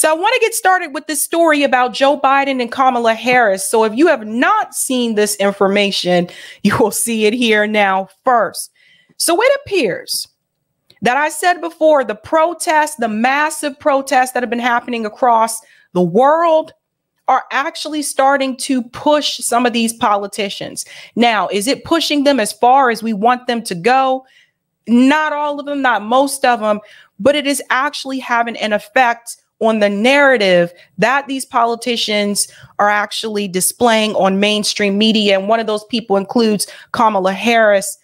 So I want to get started with this story about Joe Biden and Kamala Harris. So if you have not seen this information, you will see it here now first. So it appears that I said before, the protests, the massive protests that have been happening across the world are actually starting to push some of these politicians. Now, is it pushing them as far as we want them to go? Not all of them, not most of them, but it is actually having an effect on the narrative that these politicians are actually displaying on mainstream media. And one of those people includes Kamala Harris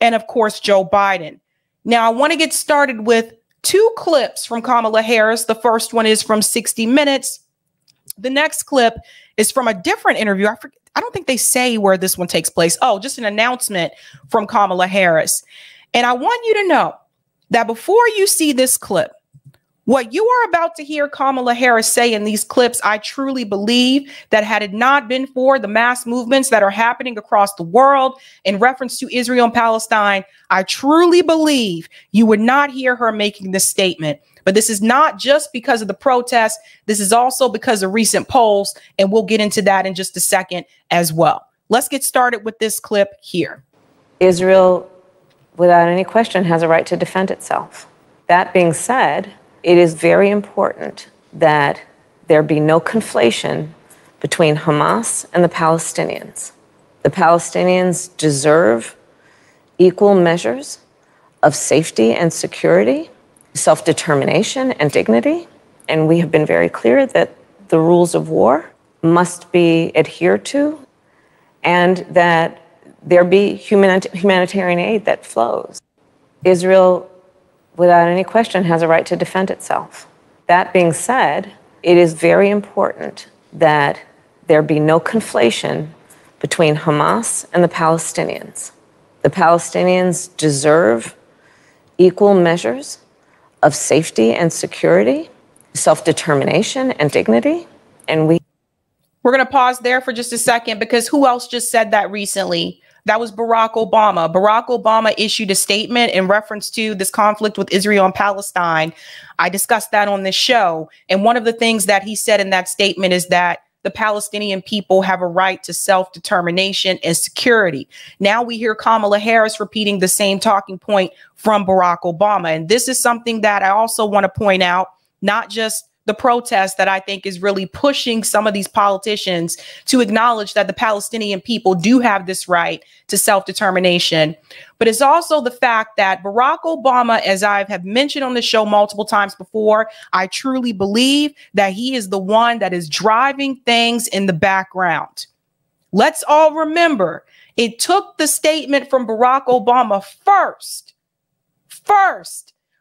and, of course, Joe Biden. Now, I want to get started with two clips from Kamala Harris. The first one is from 60 Minutes. The next clip is from a different interview. I don't think they say where this one takes place. Oh, just an announcement from Kamala Harris. And I want you to know that before you see this clip, what you are about to hear Kamala Harris say in these clips, I truly believe that had it not been for the mass movements that are happening across the world in reference to Israel and Palestine, I truly believe you would not hear her making this statement. But this is not just because of the protests. This is also because of recent polls. And we'll get into that in just a second as well. Let's get started with this clip here. Israel, without any question, has a right to defend itself. That being said, it is very important that there be no conflation between Hamas and the Palestinians. The Palestinians deserve equal measures of safety and security, self-determination and dignity. And we have been very clear that the rules of war must be adhered to and that there be humanitarian aid that flows. Israel, without any question, has a right to defend itself. That being said, it is very important that there be no conflation between Hamas and the Palestinians. The Palestinians deserve equal measures of safety and security, self-determination and dignity. And we're going to pause there for just a second, because who else just said that recently? That was Barack Obama. Barack Obama issued a statement in reference to this conflict with Israel and Palestine. I discussed that on this show. And one of the things that he said in that statement is that the Palestinian people have a right to self-determination and security. Now we hear Kamala Harris repeating the same talking point from Barack Obama. And this is something that I also want to point out, not just the protest that I think is really pushing some of these politicians to acknowledge that the Palestinian people do have this right to self-determination. But it's also the fact that Barack Obama, as I have mentioned on the show multiple times before, I truly believe that he is the one that is driving things in the background. Let's all remember, it took the statement from Barack Obama first,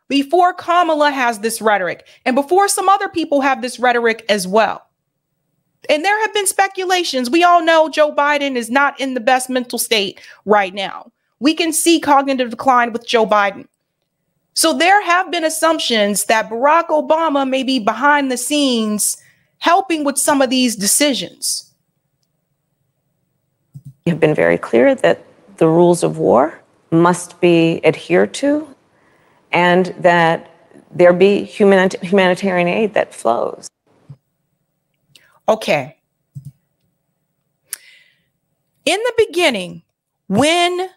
before Kamala has this rhetoric and before some other people have this rhetoric as well. And there have been speculations. We all know Joe Biden is not in the best mental state right now. We can see cognitive decline with Joe Biden. So there have been assumptions that Barack Obama may be behind the scenes helping with some of these decisions. We have been very clear that the rules of war must be adhered to and that there be humanitarian aid that flows. Okay. In the beginning, when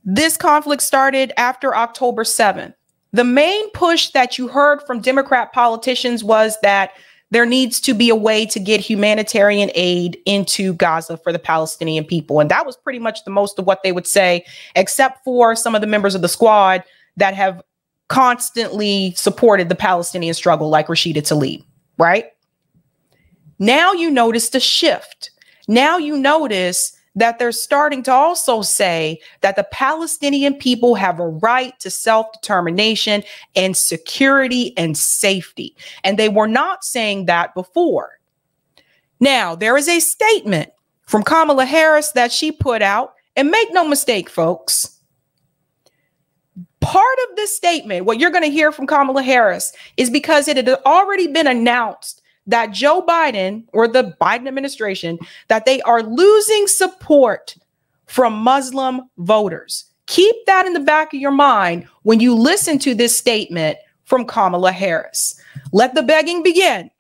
this conflict started after October 7th, the main push that you heard from Democrat politicians was that there needs to be a way to get humanitarian aid into Gaza for the Palestinian people. And that was pretty much the most of what they would say, except for some of the members of the squad that have constantly supported the Palestinian struggle, like Rashida Tlaib, right? Now you notice the shift. Now you notice that they're starting to also say that the Palestinian people have a right to self-determination and security and safety. And they were not saying that before. Now, there is a statement from Kamala Harris that she put out, and make no mistake, folks, part of this statement, what you're going to hear from Kamala Harris, is because it had already been announced that Joe Biden, or the Biden administration, that they are losing support from Muslim voters. Keep that in the back of your mind when you listen to this statement from Kamala Harris. Let the begging begin.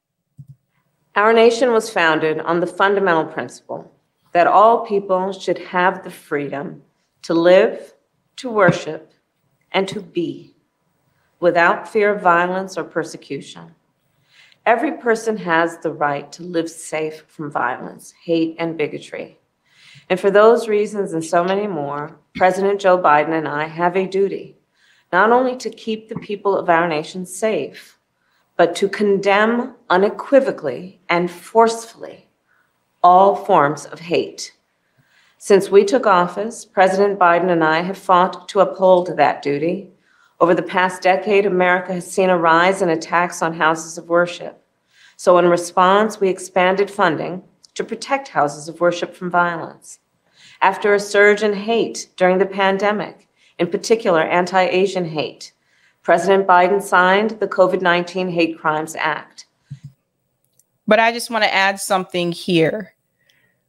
Our nation was founded on the fundamental principle that all people should have the freedom to live, to worship, and to be without fear of violence or persecution. Every person has the right to live safe from violence, hate, and bigotry. And for those reasons and so many more, President Joe Biden and I have a duty not only to keep the people of our nation safe, but to condemn unequivocally and forcefully all forms of hate. Since we took office, President Biden and I have fought to uphold that duty. Over the past decade, America has seen a rise in attacks on houses of worship. So in response, we expanded funding to protect houses of worship from violence. After a surge in hate during the pandemic, in particular anti-Asian hate, President Biden signed the COVID-19 Hate Crimes Act. But I just want to add something here.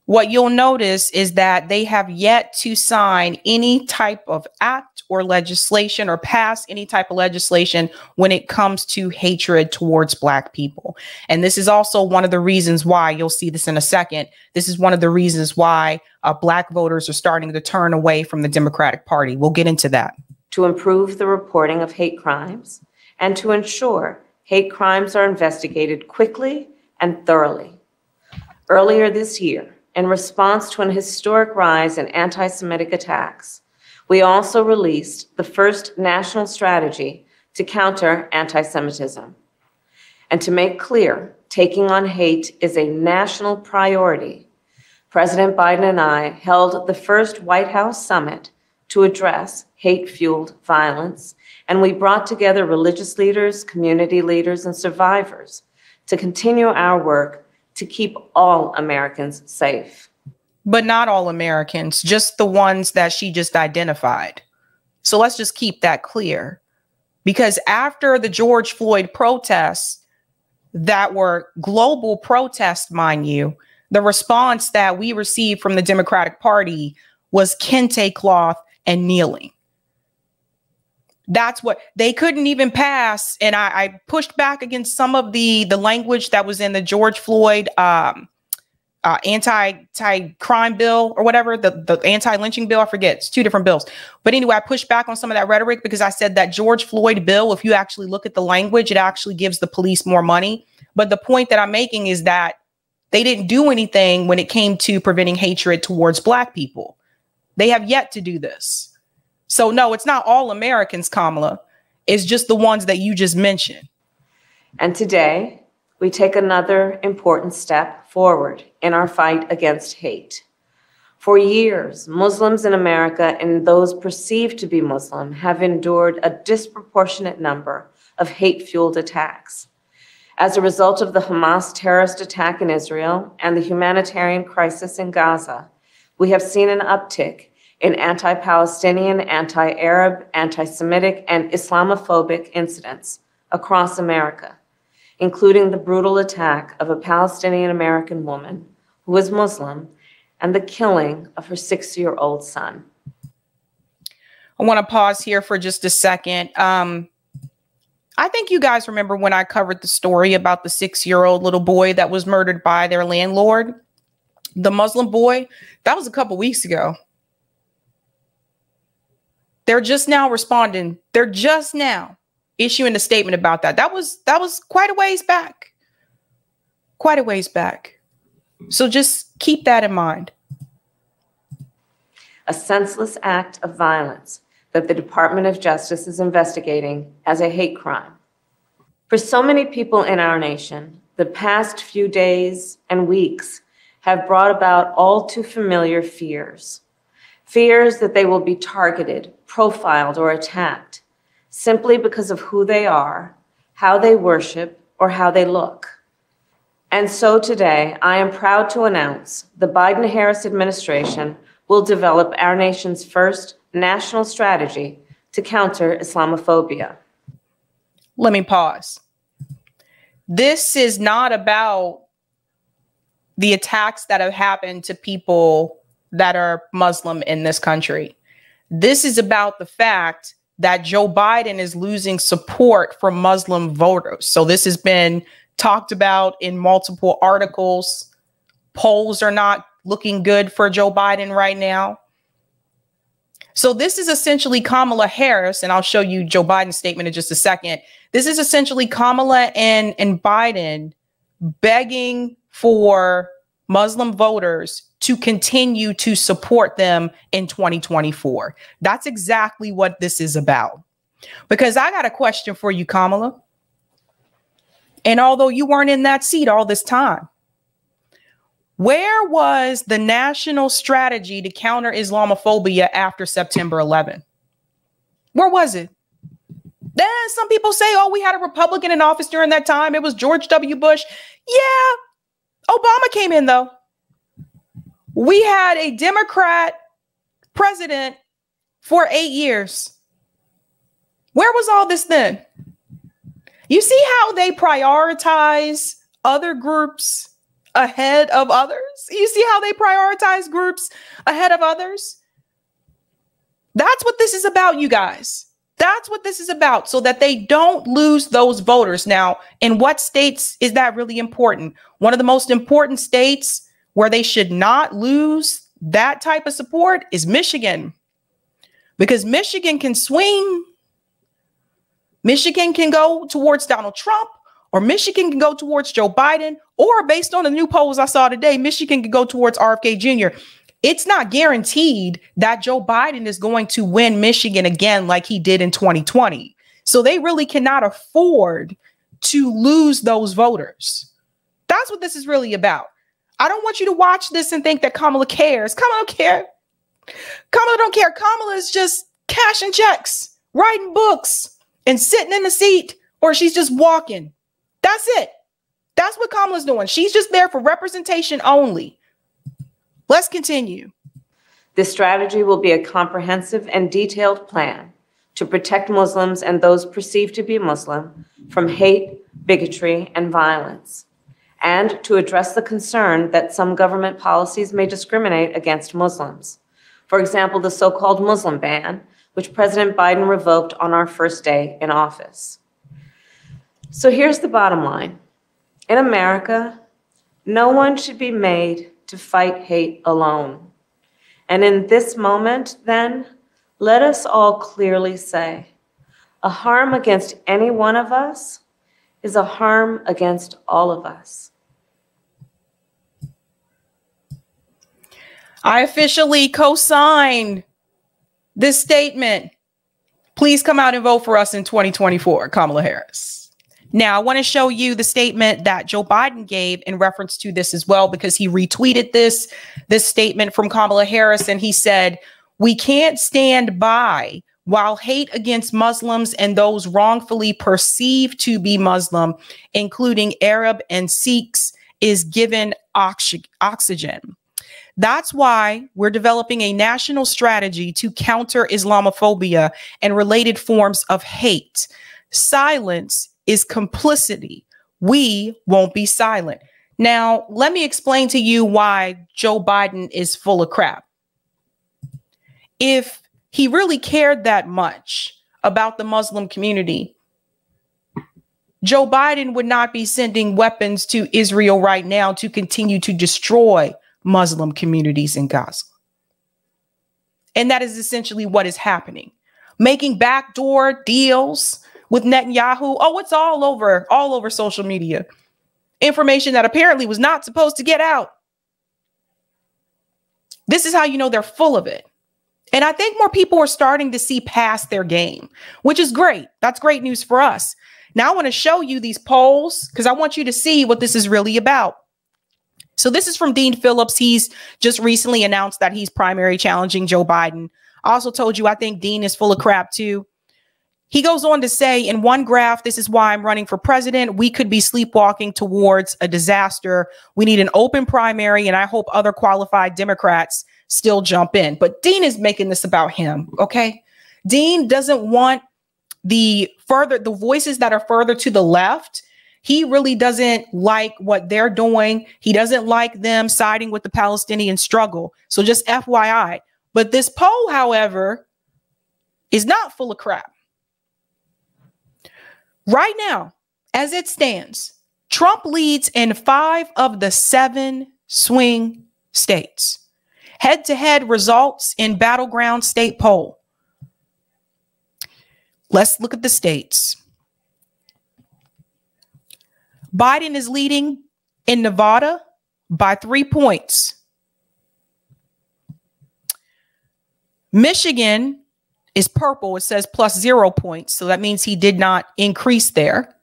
What you'll notice is that they have yet to sign any type of act or legislation or pass any type of legislation when it comes to hatred towards Black people. And this is also one of the reasons why, you'll see this in a second, this is one of the reasons why Black voters are starting to turn away from the Democratic Party. We'll get into that. To improve the reporting of hate crimes and to ensure hate crimes are investigated quickly and thoroughly. Earlier this year, in response to an historic rise in anti-Semitic attacks, we also released the first national strategy to counter anti-Semitism. And to make clear, taking on hate is a national priority. President Biden and I held the first White House summit to address hate-fueled violence, and we brought together religious leaders, community leaders, and survivors to continue our work to keep all Americans safe. But not all Americans, just the ones that she just identified. So let's just keep that clear. Because after the George Floyd protests that were global protests, mind you, the response that we received from the Democratic Party was kente cloth and kneeling. That's what they couldn't even pass. And I pushed back against some of the language that was in the George Floyd anti-crime bill or whatever, the anti-lynching bill. I forget. It's two different bills. But anyway, I pushed back on some of that rhetoric because I said that George Floyd bill, if you actually look at the language, it actually gives the police more money. But the point that I'm making is that they didn't do anything when it came to preventing hatred towards Black people. They have yet to do this. So no, it's not all Americans, Kamala. It's just the ones that you just mentioned. And today, we take another important step forward in our fight against hate. For years, Muslims in America and those perceived to be Muslim have endured a disproportionate number of hate-fueled attacks. As a result of the Hamas terrorist attack in Israel and the humanitarian crisis in Gaza, we have seen an uptick in anti-Palestinian, anti-Arab, anti-Semitic, and Islamophobic incidents across America, including the brutal attack of a Palestinian-American woman who was Muslim and the killing of her 6-year-old son. I want to pause here for just a second. I think you guys remember when I covered the story about the 6-year-old little boy that was murdered by their landlord, the Muslim boy. That was a couple weeks ago. They're just now responding. They're just now issuing a statement about that. That was quite a ways back. Quite a ways back. So just keep that in mind. A senseless act of violence that the Department of Justice is investigating as a hate crime. For so many people in our nation, the past few days and weeks have brought about all too familiar fears. Fears that they will be targeted, profiled, or attacked simply because of who they are, how they worship, or how they look. And so today, I am proud to announce the Biden-Harris administration will develop our nation's first national strategy to counter Islamophobia. Let me pause. This is not about the attacks that have happened to people that are Muslim in this country. This is about the fact that Joe Biden is losing support from Muslim voters. So this has been talked about in multiple articles. Polls are not looking good for Joe Biden right now. So this is essentially Kamala Harris, and I'll show you Joe Biden's statement in just a second. This is essentially Kamala and Biden begging for Muslim voters to continue to support them in 2024. That's exactly what this is about. Because I got a question for you, Kamala. And although you weren't in that seat all this time, where was the national strategy to counter Islamophobia after September 11? Where was it? Then some people say, oh, we had a Republican in office during that time. It was George W. Bush. Yeah, Obama came in, though. We had a Democrat president for 8 years. Where was all this then? You see how they prioritize other groups ahead of others? You see how they prioritize groups ahead of others? That's what this is about, you guys. That's what this is about, so that they don't lose those voters. Now, in what states is that really important? One of the most important states where they should not lose that type of support is Michigan, because Michigan can swing. Michigan can go towards Donald Trump, or Michigan can go towards Joe Biden, or based on the new polls I saw today, Michigan can go towards RFK Jr. It's not guaranteed that Joe Biden is going to win Michigan again like he did in 2020. So they really cannot afford to lose those voters. That's what this is really about. I don't want you to watch this and think that Kamala cares. Kamala don't care. Kamala don't care. Kamala is just cashing checks, writing books, and sitting in the seat, or she's just walking. That's it. That's what Kamala's doing. She's just there for representation only. Let's continue. This strategy will be a comprehensive and detailed plan to protect Muslims and those perceived to be Muslim from hate, bigotry, and violence, and to address the concern that some government policies may discriminate against Muslims. For example, the so-called Muslim ban, which President Biden revoked on our first day in office. So here's the bottom line. In America, no one should be made to fight hate alone. And in this moment, then, let us all clearly say, a harm against any one of us is a harm against all of us. I officially co-sign this statement. Please come out and vote for us in 2024, Kamala Harris. Now, I want to show you the statement that Joe Biden gave in reference to this as well, because he retweeted this statement from Kamala Harris, and he said, "We can't stand by while hate against Muslims and those wrongfully perceived to be Muslim, including Arab and Sikhs, is given oxygen. That's why we're developing a national strategy to counter Islamophobia and related forms of hate. Silence is complicity. We won't be silent." Now, let me explain to you why Joe Biden is full of crap. If he really cared that much about the Muslim community, Joe Biden would not be sending weapons to Israel right now to continue to destroy Muslim communities in Gaza. And that is essentially what is happening. Making backdoor deals with Netanyahu. Oh, it's all over social media. Information that apparently was not supposed to get out. This is how you know they're full of it. And I think more people are starting to see past their game, which is great. That's great news for us. Now I want to show you these polls because I want you to see what this is really about. So this is from Dean Phillips. He's just recently announced that he's primary challenging Joe Biden. I also told you I think Dean is full of crap too. He goes on to say in one graph, "This is why I'm running for president. We could be sleepwalking towards a disaster. We need an open primary, and I hope other qualified Democrats still jump in." But Dean is making this about him, okay? Dean doesn't want the voices that are further to the left. He really doesn't like what they're doing. He doesn't like them siding with the Palestinian struggle. So just FYI. But this poll, however, is not full of crap. Right now, as it stands, Trump leads in 5 of the 7 swing states. Head-to-head results in battleground state poll. Let's look at the states. Biden is leading in Nevada by 3 points. Michigan is purple. It says plus 0 points. So that means he did not increase there.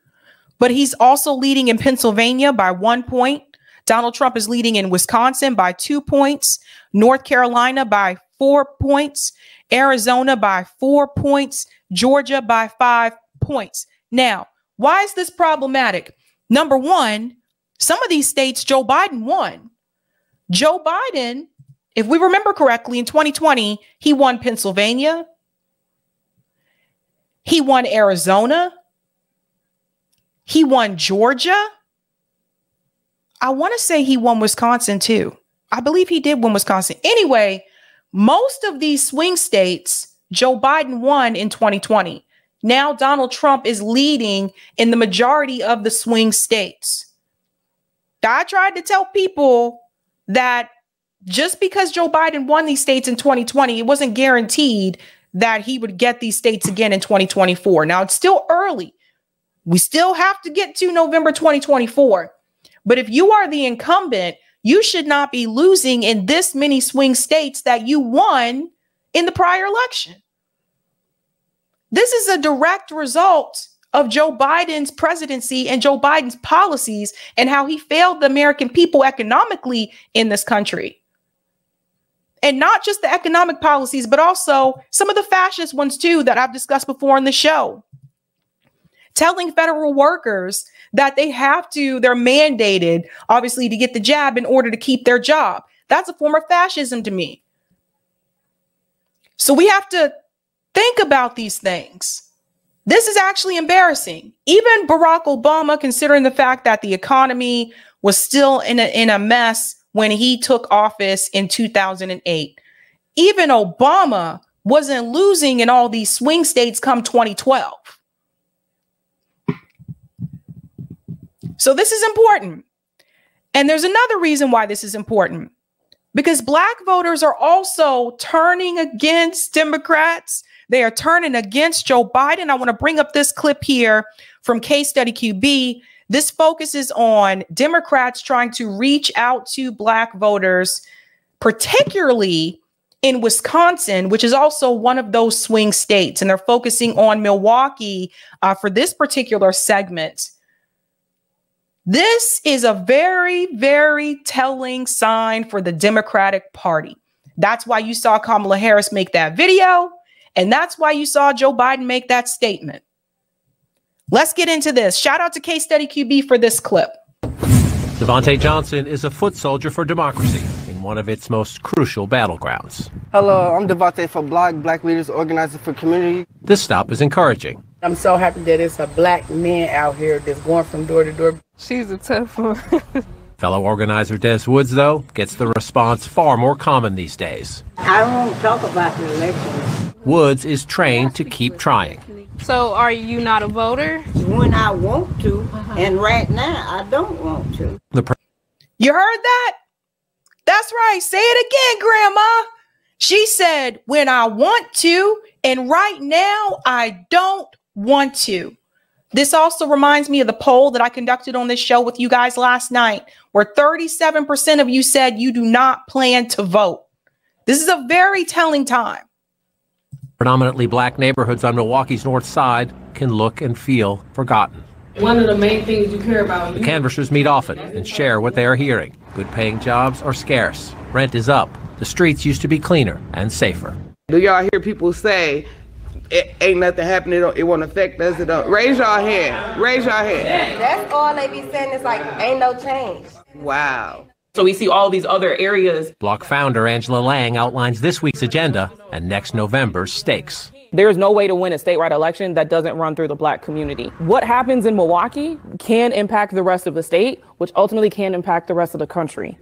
But he's also leading in Pennsylvania by 1 point. Donald Trump is leading in Wisconsin by 2 points. North Carolina by 4 points. Arizona by 4 points. Georgia by 5 points. Now, why is this problematic? Number one, some of these states Joe Biden won. Joe Biden, if we remember correctly, in 2020, he won Pennsylvania. He won Arizona. He won Georgia. I want to say he won Wisconsin too. I believe he did win Wisconsin. Anyway, most of these swing states, Joe Biden won in 2020. Now Donald Trump is leading in the majority of the swing states. I tried to tell people that just because Joe Biden won these states in 2020, it wasn't guaranteed that he would get these states again in 2024. Now, it's still early. We still have to get to November 2024. But if you are the incumbent, you should not be losing in this many swing states that you won in the prior election. This is a direct result of Joe Biden's presidency and Joe Biden's policies and how he failed the American people economically in this country. And not just the economic policies, but also some of the fascist ones too that I've discussed before on the show. Telling federal workers that they're mandated, obviously, to get the jab in order to keep their job. That's a form of fascism to me. So we have to think about these things. This is actually embarrassing. Even Barack Obama, considering the fact that the economy was still in a mess when he took office in 2008, even Obama wasn't losing in all these swing states come 2012. So this is important. And there's another reason why this is important. Because Black voters are also turning against Democrats. They are turning against Joe Biden. I want to bring up this clip here from Case Study QB. This focuses on Democrats trying to reach out to Black voters, particularly in Wisconsin, which is also one of those swing states. And they're focusing on Milwaukee for this particular segment. This is a very, very telling sign for the Democratic Party. That's why you saw Kamala Harris make that video. And that's why you saw Joe Biden make that statement. Let's get into this. Shout out to Case Study QB for this clip. Devontae Johnson is a foot soldier for democracy in one of its most crucial battlegrounds. Hello, I'm Devontae from Black Leaders Organizing for Community. This stop is encouraging. I'm so happy that it's a Black man out here that's going from door to door. She's a tough one. Fellow organizer Des Woods, though, gets the response far more common these days. I won't talk about the election. Woods is trained to keep trying. So are you not a voter? When I want to, and right now I don't want to. You heard that? That's right. Say it again, Grandma. She said, when I want to, and right now I don't want to. This also reminds me of the poll that I conducted on this show with you guys last night, where 37% of you said you do not plan to vote. This is a very telling time. Predominantly Black neighborhoods on Milwaukee's north side can look and feel forgotten. One of the main things you care about. The canvassers meet often and share what they are hearing. Good-paying jobs are scarce. Rent is up. The streets used to be cleaner and safer. Do y'all hear people say, ain't nothing happening, it won't affect us? Raise your hand. Raise your hand. That's all they be saying. It's like, ain't no change. Wow. So we see all these other areas. Bloc founder Angela Lang outlines this week's agenda and next November's stakes. There's no way to win a statewide election that doesn't run through the Black community. What happens in Milwaukee can impact the rest of the state, which ultimately can impact the rest of the country.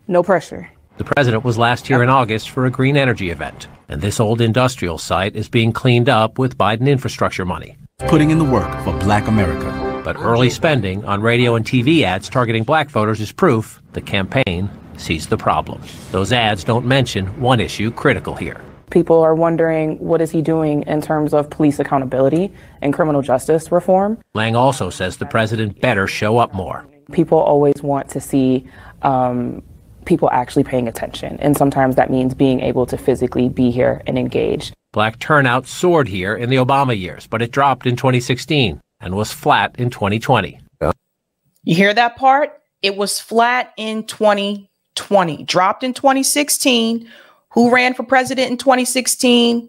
No pressure. The president was last here in August for a green energy event, and this old industrial site is being cleaned up with Biden infrastructure money. Putting in the work for Black America. But early spending on radio and TV ads targeting black voters is proof the campaign sees the problem. Those ads don't mention one issue critical here. People are wondering, what is he doing in terms of police accountability and criminal justice reform? Lang also says the president better show up more. People always want to see people actually paying attention, and sometimes that means being able to physically be here and engage. Black turnout soared here in the Obama years, but it dropped in 2016 and was flat in 2020. You hear that part? It was flat in 2020, dropped in 2016. Who ran for president in 2016?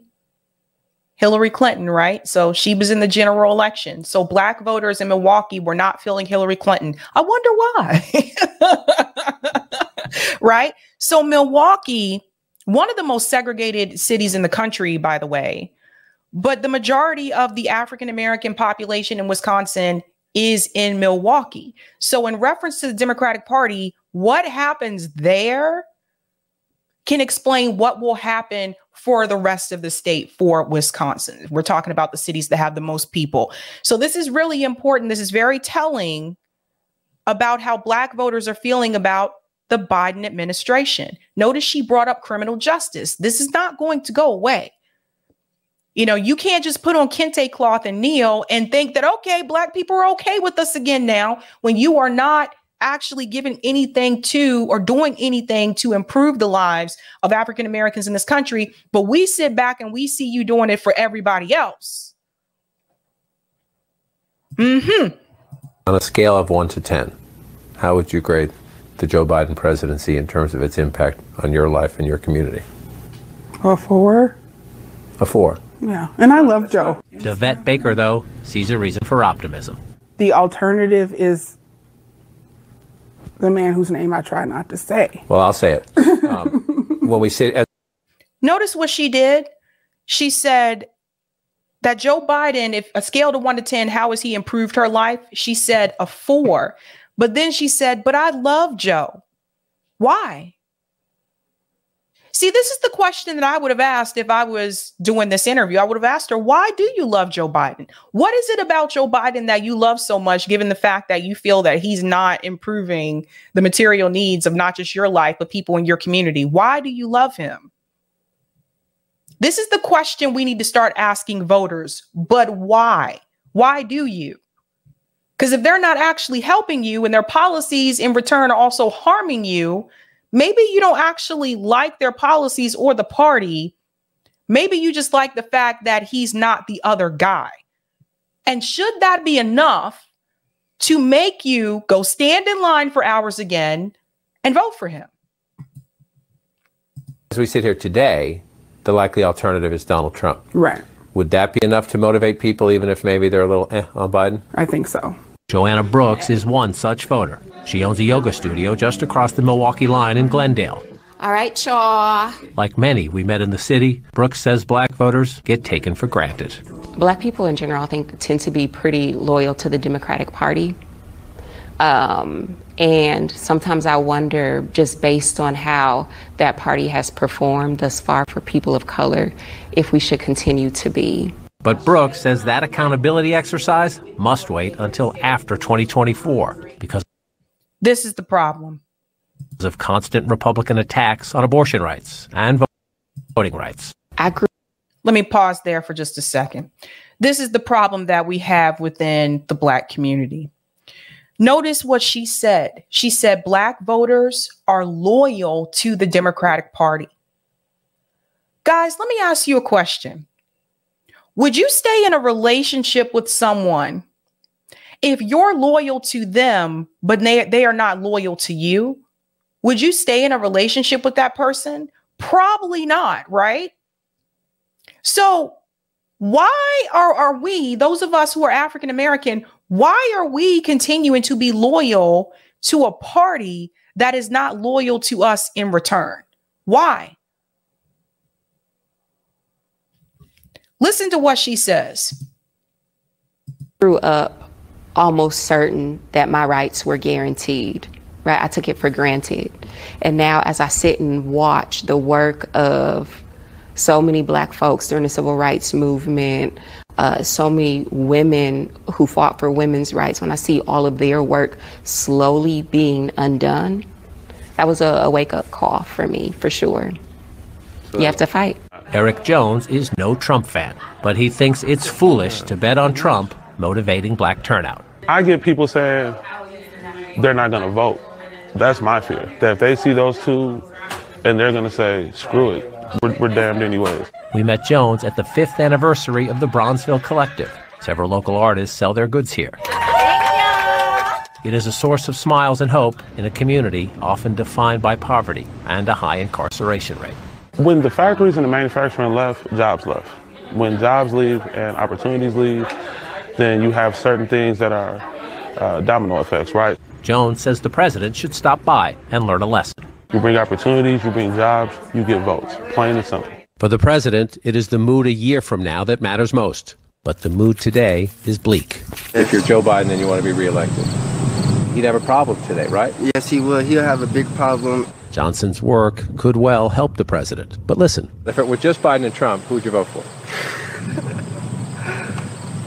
Hillary Clinton, right? So she was in the general election. So black voters in Milwaukee were not feeling Hillary Clinton. I wonder why. Right? So Milwaukee, one of the most segregated cities in the country, by the way, but the majority of the African-American population in Wisconsin is in Milwaukee. So in reference to the Democratic Party, what happens there can explain what will happen for the rest of the state for Wisconsin. We're talking about the cities that have the most people. So this is really important. This is very telling about how black voters are feeling about the Biden administration. Notice she brought up criminal justice. This is not going to go away. You know, you can't just put on kente cloth and kneel and think that, okay, black people are okay with us again now, when you are not actually giving anything to or doing anything to improve the lives of African Americans in this country. But we sit back and we see you doing it for everybody else. On a scale of 1 to 10, how would you grade the Joe Biden presidency in terms of its impact on your life and your community? A 4. A 4. Yeah, and I love Joe. Yvette Baker, though, sees a reason for optimism. The alternative is the man whose name I try not to say. Well, I'll say it. When we say, notice what she did. She said that Joe Biden, if a scale to 1 to 10, how has he improved her life? She said a 4. But then she said, but I love Joe. Why? See, this is the question that I would have asked if I was doing this interview. I would have asked her, why do you love Joe Biden? What is it about Joe Biden that you love so much, given the fact that you feel that he's not improving the material needs of not just your life, but people in your community? Why do you love him? This is the question we need to start asking voters. But why? Why do you? Because if they're not actually helping you and their policies in return are also harming you, maybe you don't actually like their policies or the party. Maybe you just like the fact that he's not the other guy. And should that be enough to make you go stand in line for hours again and vote for him? As we sit here today, the likely alternative is Donald Trump. Right. Would that be enough to motivate people, even if maybe they're a little on Biden? I think so. Joanna Brooks is one such voter. She owns a yoga studio just across the Milwaukee line in Glendale. All right, y'all. Like many we met in the city, Brooks says black voters get taken for granted. Black people in general, I think, tend to be pretty loyal to the Democratic Party. And sometimes I wonder, just based on how that party has performed thus far for people of color, if we should continue to be. But Brooks says that accountability exercise must wait until after 2024 because this is the problem of constant Republican attacks on abortion rights and voting rights. Let me pause there for just a second. This is the problem that we have within the black community. Notice what she said. She said black voters are loyal to the Democratic Party. Guys, let me ask you a question. Would you stay in a relationship with someone if you're loyal to them, but they are not loyal to you? Would you stay in a relationship with that person? Probably not, right? So why are we, those of us who are African American, why are we continuing to be loyal to a party that is not loyal to us in return? Why? Listen to what she says. Grew up almost certain that my rights were guaranteed, right? I took it for granted. And now as I sit and watch the work of so many black folks during the civil rights movement, So many women who fought for women's rights, when I see all of their work slowly being undone, that was a wake-up call for me, for sure. You have to fight. Eric Jones is no Trump fan, but he thinks it's foolish to bet on Trump motivating black turnout. I get people saying they're not going to vote. That's my fear, that if they see those two and they're going to say, screw it, we're damned anyways. We met Jones at the 5th anniversary of the Bronzeville Collective. Several local artists sell their goods here. It is a source of smiles and hope in a community often defined by poverty and a high incarceration rate. When the factories and the manufacturing left, jobs left. When jobs leave and opportunities leave, then you have certain things that are domino effects, right? Jones says the president should stop by and learn a lesson. You bring opportunities, you bring jobs, you get votes, plain and simple. For the president, it is the mood a year from now that matters most. But the mood today is bleak. If you're Joe Biden and you want to be reelected, he'd have a problem today, right? Yes, he will. He'll have a big problem. Johnson's work could well help the president. But listen. If it were just Biden and Trump, who would you vote for?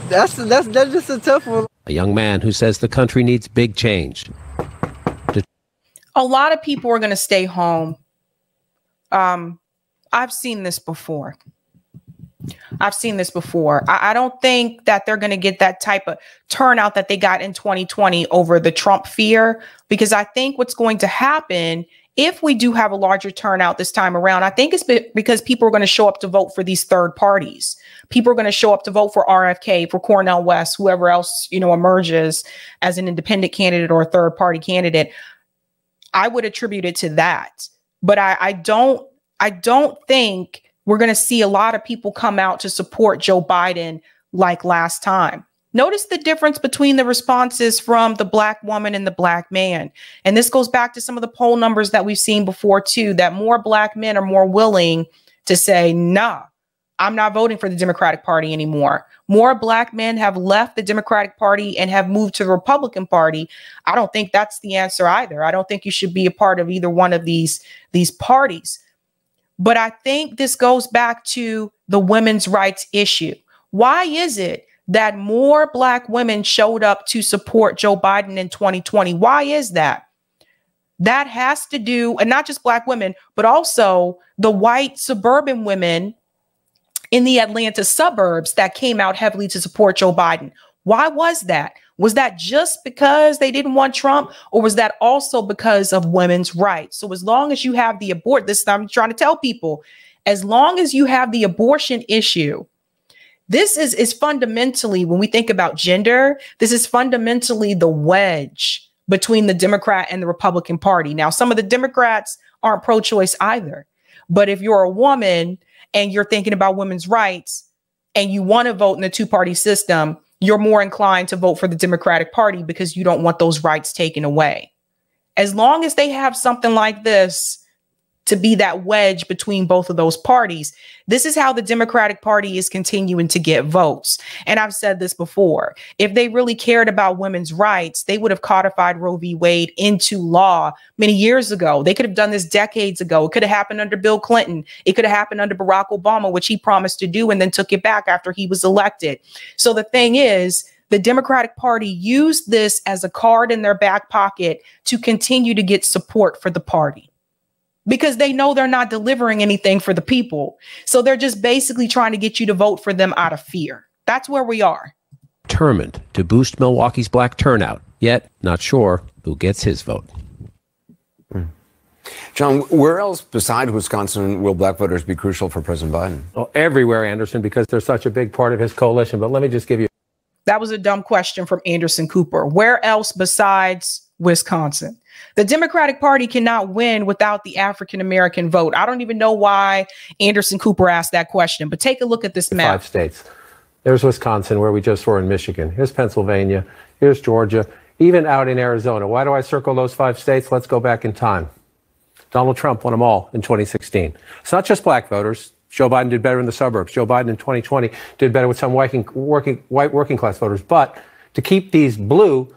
That's just a tough one. A young man who says the country needs big change. A lot of people are going to stay home. I've seen this before. I don't think that they're going to get that type of turnout that they got in 2020 over the Trump fear, because I think what's going to happen if we do have a larger turnout this time around, I think it's because people are going to show up to vote for these third parties. People are going to show up to vote for RFK, for Cornel West, whoever else, emerges as an independent candidate or a third party candidate. I would attribute it to that. But I don't think we're going to see a lot of people come out to support Joe Biden like last time. Notice the difference between the responses from the black woman and the black man. And this goes back to some of the poll numbers that we've seen before, too, that more black men are more willing to say, nah, I'm not voting for the Democratic Party anymore. More black men have left the Democratic Party and have moved to the Republican Party. I don't think that's the answer either. I don't think you should be a part of either one of these parties. But I think this goes back to the women's rights issue. Why is it that more black women showed up to support Joe Biden in 2020? Why is that? That has to do, and not just black women, but also the white suburban women in the Atlanta suburbs that came out heavily to support Joe Biden. Why was that? Was that just because they didn't want Trump, or was that also because of women's rights? So as long as you have the I'm trying to tell people, as long as you have the abortion issue, this is fundamentally, when we think about gender, this is fundamentally the wedge between the Democrat and the Republican Party. Now, some of the Democrats aren't pro-choice either. But if you're a woman and you're thinking about women's rights and you want to vote in the two-party system, you're more inclined to vote for the Democratic Party because you don't want those rights taken away. As long as they have something like this to be that wedge between both of those parties, this is how the Democratic Party is continuing to get votes. And I've said this before, if they really cared about women's rights, they would have codified Roe v. Wade into law many years ago. They could have done this decades ago. It could have happened under Bill Clinton. It could have happened under Barack Obama, which he promised to do and then took it back after he was elected. So the thing is, the Democratic Party used this as a card in their back pocket to continue to get support for the party, because they know they're not delivering anything for the people. So they're just basically trying to get you to vote for them out of fear. That's where we are. Determined to boost Milwaukee's black turnout, yet not sure who gets his vote. John, where else beside Wisconsin will black voters be crucial for President Biden? Well, everywhere, Anderson, because they're such a big part of his coalition. But let me just give you. That was a dumb question from Anderson Cooper. Where else besides Wisconsin? The Democratic Party cannot win without the African-American vote. I don't even know why Anderson Cooper asked that question, but take a look at this map. 5 states. There's Wisconsin, where we just were in Michigan. Here's Pennsylvania. Here's Georgia. Even out in Arizona. Why do I circle those 5 states? Let's go back in time. Donald Trump won them all in 2016. It's not just black voters. Joe Biden did better in the suburbs. Joe Biden in 2020 did better with some white working class voters. But to keep these blue,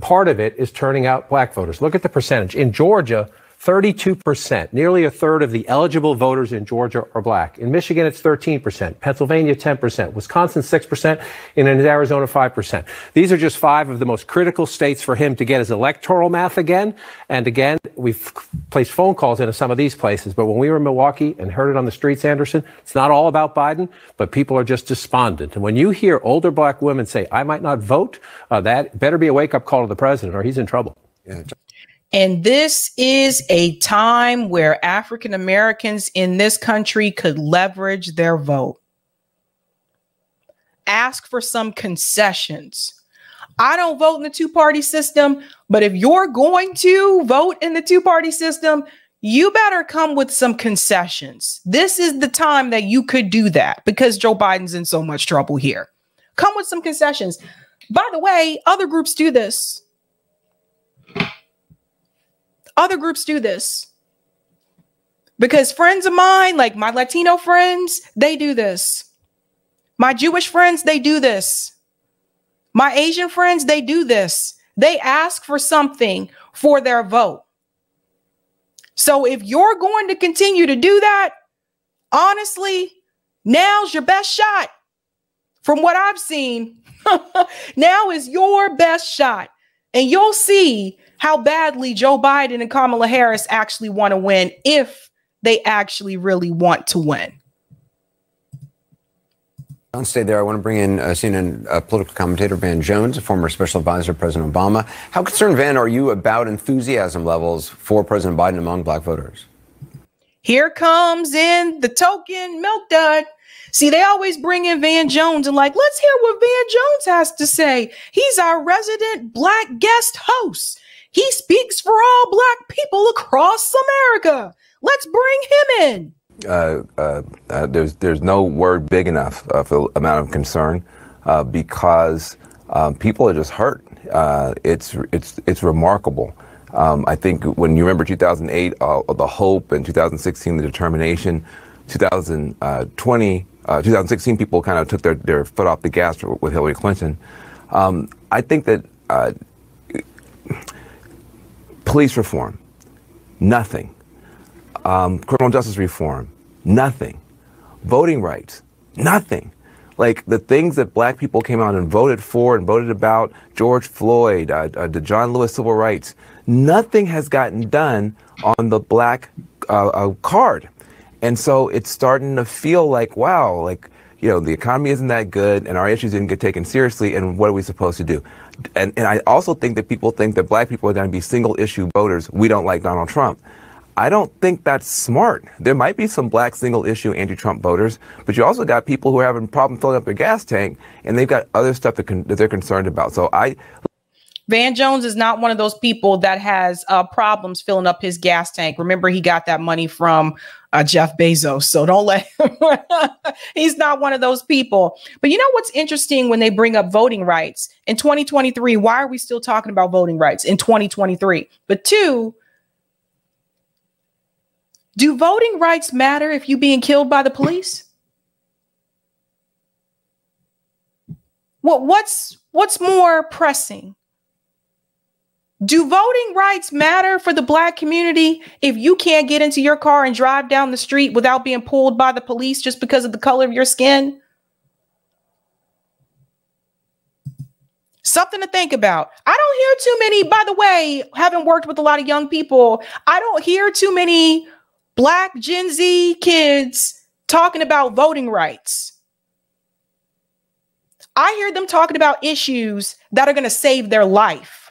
part of it is turning out black voters. Look at the percentage. In Georgia, 32%, nearly a third of the eligible voters in Georgia are black. In Michigan, it's 13%, Pennsylvania, 10%, Wisconsin, 6%, and in Arizona, 5%. These are just 5 of the most critical states for him to get his electoral math again. And again, we've placed phone calls into some of these places. But when we were in Milwaukee and heard it on the streets, Anderson, it's not all about Biden, but people are just despondent. And when you hear older black women say, I might not vote, that better be a wake-up call to the president or he's in trouble. Yeah. And this is a time where African Americans in this country could leverage their vote. Ask for some concessions. I don't vote in the two-party system, but if you're going to vote in the two-party system, you better come with some concessions. This is the time that you could do that because Joe Biden's in so much trouble here. Come with some concessions. By the way, other groups do this. Other groups do this because friends of mine, like my Latino friends, they do this. My Jewish friends, they do this. My Asian friends, they do this. They ask for something for their vote. So if you're going to continue to do that, honestly, now's your best shot. From what I've seen, now is your best shot. And you'll see how badly Joe Biden and Kamala Harris actually want to win if they actually really want to win. Don't stay there. I want to bring in CNN political commentator Van Jones, a former special advisor to President Obama. How concerned, Van, are you about enthusiasm levels for President Biden among black voters? Here comes in the token milk dud. See, they always bring in Van Jones and like, let's hear what Van Jones has to say. He's our resident black guest host. He speaks for all black people across America. Let's bring him in. There's no word big enough for the amount of concern because people are just hurt. It's remarkable. I think when you remember 2008, the hope, and 2016, the determination, 2016, people kind of took their foot off the gas with Hillary Clinton. I think that police reform, nothing. Criminal justice reform, nothing. Voting rights, nothing. Like the things that black people came out and voted for and voted about, George Floyd, the John Lewis civil rights, nothing has gotten done on the black card. And so it's starting to feel like, wow, like, you know, the economy isn't that good and our issues didn't get taken seriously. And what are we supposed to do? And I also think that people think that black people are going to be single issue voters. We don't like Donald Trump. I don't think that's smart. There might be some black single issue anti-Trump voters, but you also got people who are having problems filling up their gas tank and they've got other stuff that they're concerned about. So Van Jones is not one of those people that has problems filling up his gas tank. Remember, he got that money from Jeff Bezos. So don't let him. He's not one of those people. But you know what's interesting when they bring up voting rights in 2023? Why are we still talking about voting rights in 2023? But two, do voting rights matter if you're being killed by the police? What's more pressing? Do voting rights matter for the black community if you can't get into your car and drive down the street without being pulled by the police just because of the color of your skin? Something to think about. I don't hear too many, by the way, having worked with a lot of young people, I don't hear too many Black Gen Z kids talking about voting rights. I hear them talking about issues that are going to save their life.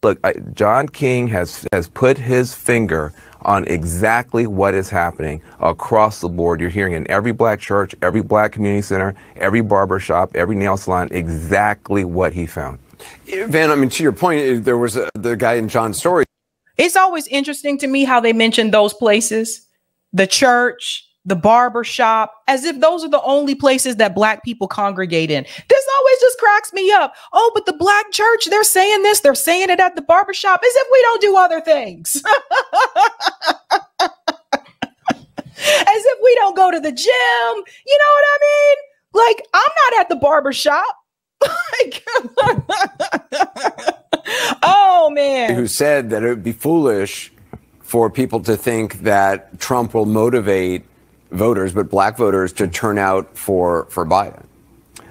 Look, John King has put his finger on exactly what is happening across the board. You're hearing in every black church, every black community center, every barber shop, every nail salon, exactly what he found. Van, I mean, to your point, there was the guy in John's story. It's always interesting to me how they mention those places, the church, the barber shop, as if those are the only places that black people congregate in. This always just cracks me up. Oh, but the black church, they're saying this, they're saying it at the barber shop, as if we don't do other things. As if we don't go to the gym. You know what I mean? Like, I'm not at the barber shop. Oh man. who said that it would be foolish for people to think that Trump will motivate voters, but black voters, to turn out for Biden.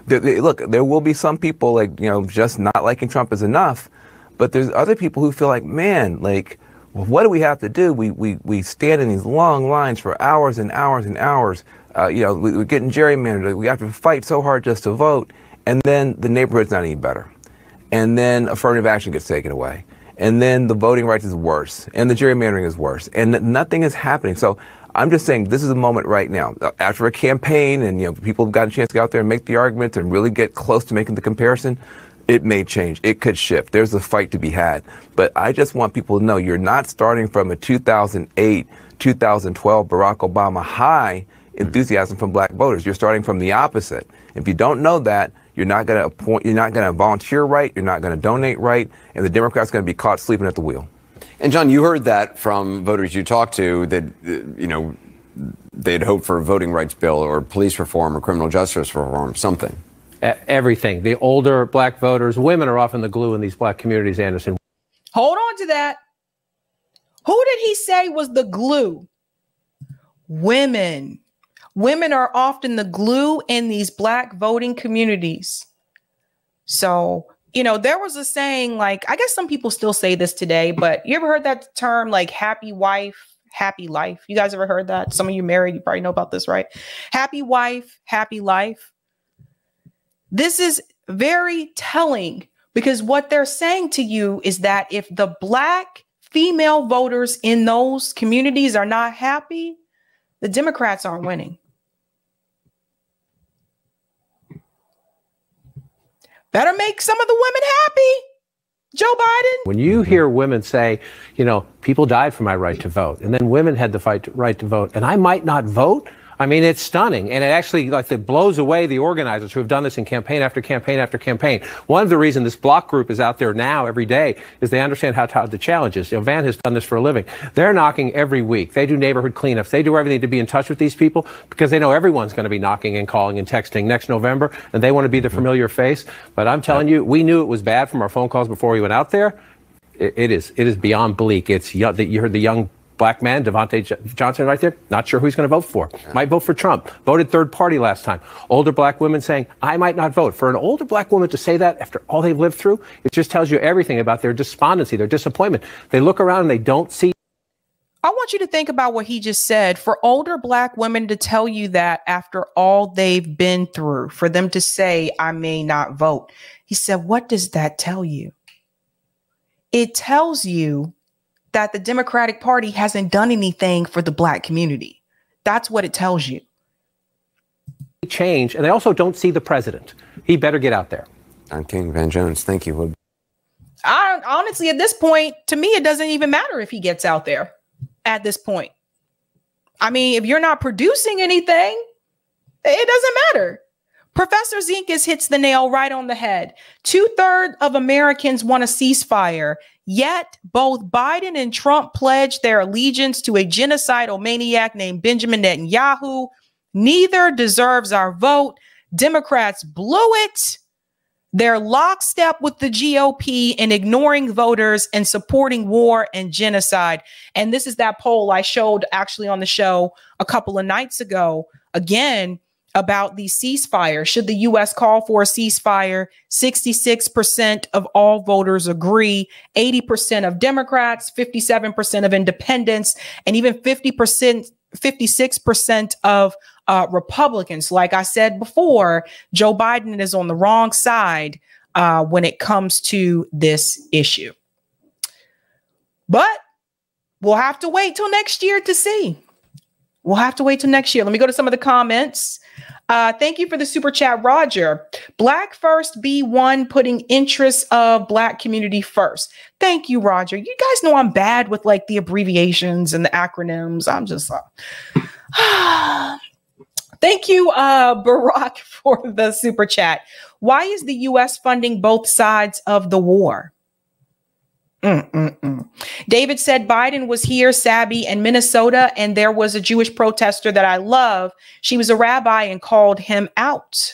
Look, there will be some people, like, you know, just not liking Trump is enough, but there's other people who feel like, man, like, what do we have to do? We stand in these long lines for hours and hours and hours. You know, we're getting gerrymandered. We have to fight so hard just to vote. And then the neighborhood's not any better. And then affirmative action gets taken away. And then the voting rights is worse. And the gerrymandering is worse. And nothing is happening. So I'm just saying this is a moment right now. After a campaign and, you know, people have got a chance to go out there and make the arguments and really get close to making the comparison, it may change. It could shift. There's a fight to be had. But I just want people to know you're not starting from a 2008, 2012 Barack Obama high enthusiasm from black voters. You're starting from the opposite. If you don't know that, you're not going to appoint, you're not going to volunteer right, you're not going to donate right, and the Democrats are going to be caught sleeping at the wheel. And John, you heard that from voters you talked to, that, you know, they'd hope for a voting rights bill or police reform or criminal justice reform, something. Everything. The older black voters, women are often the glue in these black communities, Anderson. Hold on to that. Who did he say was the glue? Women. Women are often the glue in these black voting communities. So, you know, there was a saying, like, I guess some people still say this today, but you ever heard that term, like, happy wife, happy life? You guys ever heard that? Some of you married, you probably know about this, right? Happy wife, happy life. This is very telling, because what they're saying to you is that if the black female voters in those communities are not happy, the Democrats aren't winning. Better make some of the women happy, Joe Biden. When you hear women say, you know, people died for my right to vote, and then women had the right to vote, and I might not vote, I mean, it's stunning. And it actually, like, it blows away the organizers who have done this in campaign after campaign after campaign. One of the reasons this block group is out there now every day is they understand how tough the challenge is. You know, Van has done this for a living. They're knocking every week. They do neighborhood cleanups. They do everything to be in touch with these people because they know everyone's going to be knocking and calling and texting next November, and they want to be the familiar face. But I'm telling you, we knew it was bad from our phone calls before we went out there. It is beyond bleak. It's you heard the young black man, Devontae Johnson, right there, not sure who he's going to vote for. Might vote for Trump. Voted third party last time. Older black women saying, I might not vote. For an older black woman to say that after all they've lived through, it just tells you everything about their despondency, their disappointment. They look around and they don't see. I want you to think about what he just said. For older black women to tell you that after all they've been through, for them to say, I may not vote. He said, what does that tell you? It tells you that the Democratic Party hasn't done anything for the black community. That's what it tells you. Change, and they also don't see the president. He better get out there. Don King, Van Jones, thank you. Honestly, at this point, to me, it doesn't even matter if he gets out there at this point. I mean, if you're not producing anything, it doesn't matter. Professor Zinkas hits the nail right on the head. 2/3 of Americans want a ceasefire, yet both Biden and Trump pledged their allegiance to a genocidal maniac named Benjamin Netanyahu. Neither deserves our vote. Democrats blew it. They're lockstep with the GOP in ignoring voters and supporting war and genocide. And this is that poll I showed actually on the show a couple of nights ago. Again, about the ceasefire. Should the U.S. call for a ceasefire? 66% of all voters agree. 80% of Democrats, 57% of independents, and even 56% of Republicans. Like I said before, Joe Biden is on the wrong side when it comes to this issue. But we'll have to wait till next year to see. We'll have to wait till next year. Let me go to some of the comments. Thank you for the super chat, Roger. Black First B1, putting interests of black community first. Thank you, Roger. You guys know I'm bad with like the abbreviations and the acronyms. I'm just thank you, Barack, for the super chat. Why is the U.S. funding both sides of the war? David said Biden was here, Sabby, and Minnesota, and there was a Jewish protester that I love. She was a rabbi and called him out.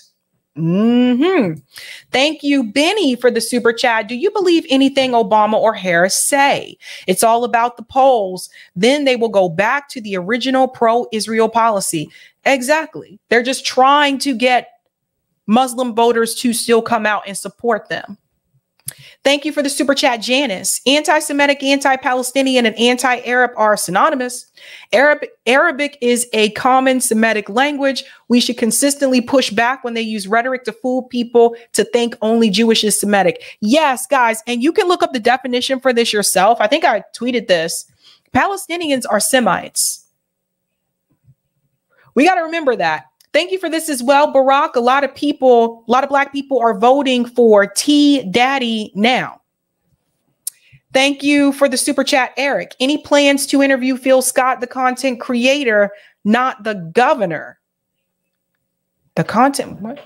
Thank you, Benny, for the super chat. Do you believe anything Obama or Harris say? It's all about the polls. Then they will go back to the original pro-Israel policy. Exactly. They're just trying to get Muslim voters to still come out and support them. Thank you for the super chat, Janice. Anti-Semitic, anti-Palestinian, and anti-Arab are synonymous. Arabic is a common Semitic language. We should consistently push back when they use rhetoric to fool people to think only Jewish is Semitic. Yes, guys, and you can look up the definition for this yourself. I think I tweeted this. Palestinians are Semites. We got to remember that. Thank you for this as well, Barack. A lot of black people are voting for T Daddy now. Thank you for the super chat, Eric. Any plans to interview Phil Scott, the content creator, not the governor? The content, what?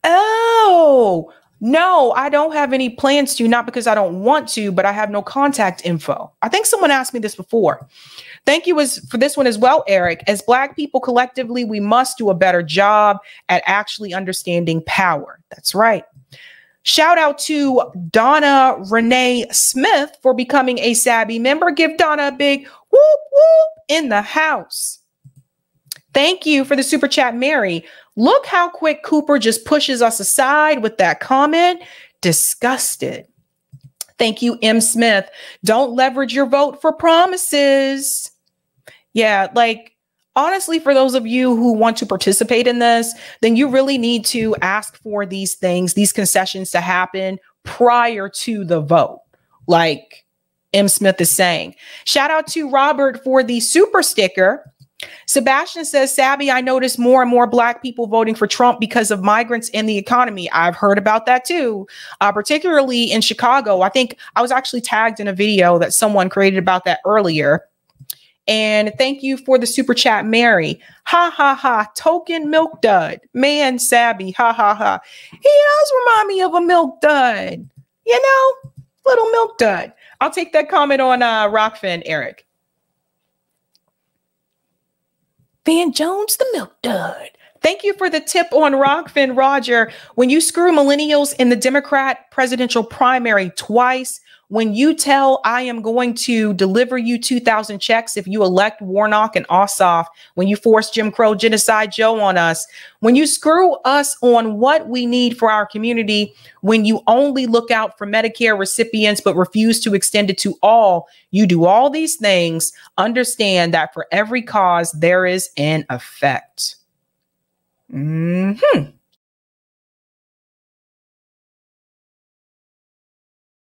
Oh, no, I don't have any plans to, not because I don't want to, but I have no contact info. I think someone asked me this before. Thank you for this one as well, Eric. As Black people collectively, we must do a better job at actually understanding power. That's right. Shout out to Donna Renee Smith for becoming a Sabby member. Give Donna a big whoop whoop in the house. Thank you for the super chat, Mary. Look how quick Cooper just pushes us aside with that comment. Disgusted. Thank you, M. Smith. Don't leverage your vote for promises. Yeah, like, honestly, for those of you who want to participate in this, then you really need to ask for these things, these concessions to happen prior to the vote, like M. Smith is saying. Shout out to Robert for the super sticker. Sebastian says, Sabby, I noticed more and more Black people voting for Trump because of migrants and the economy. I've heard about that too, particularly in Chicago. I think I was actually tagged in a video that someone created about that earlier. And thank you for the super chat, Mary. Ha, ha, ha. Token milk dud. Man, Sabby. Ha, ha, ha. He does remind me of a milk dud. You know, little milk dud. I'll take that comment on Rockfin, Eric. Van Jones, the milk dud. Thank you for the tip on Rockfin, Roger. When you screw millennials in the Democrat presidential primary twice, when you tell I am going to deliver you 2,000 checks if you elect Warnock and Ossoff, when you force Jim Crow Genocide Joe on us, when you screw us on what we need for our community, when you only look out for Medicare recipients but refuse to extend it to all, you do all these things, understand that for every cause there is an effect.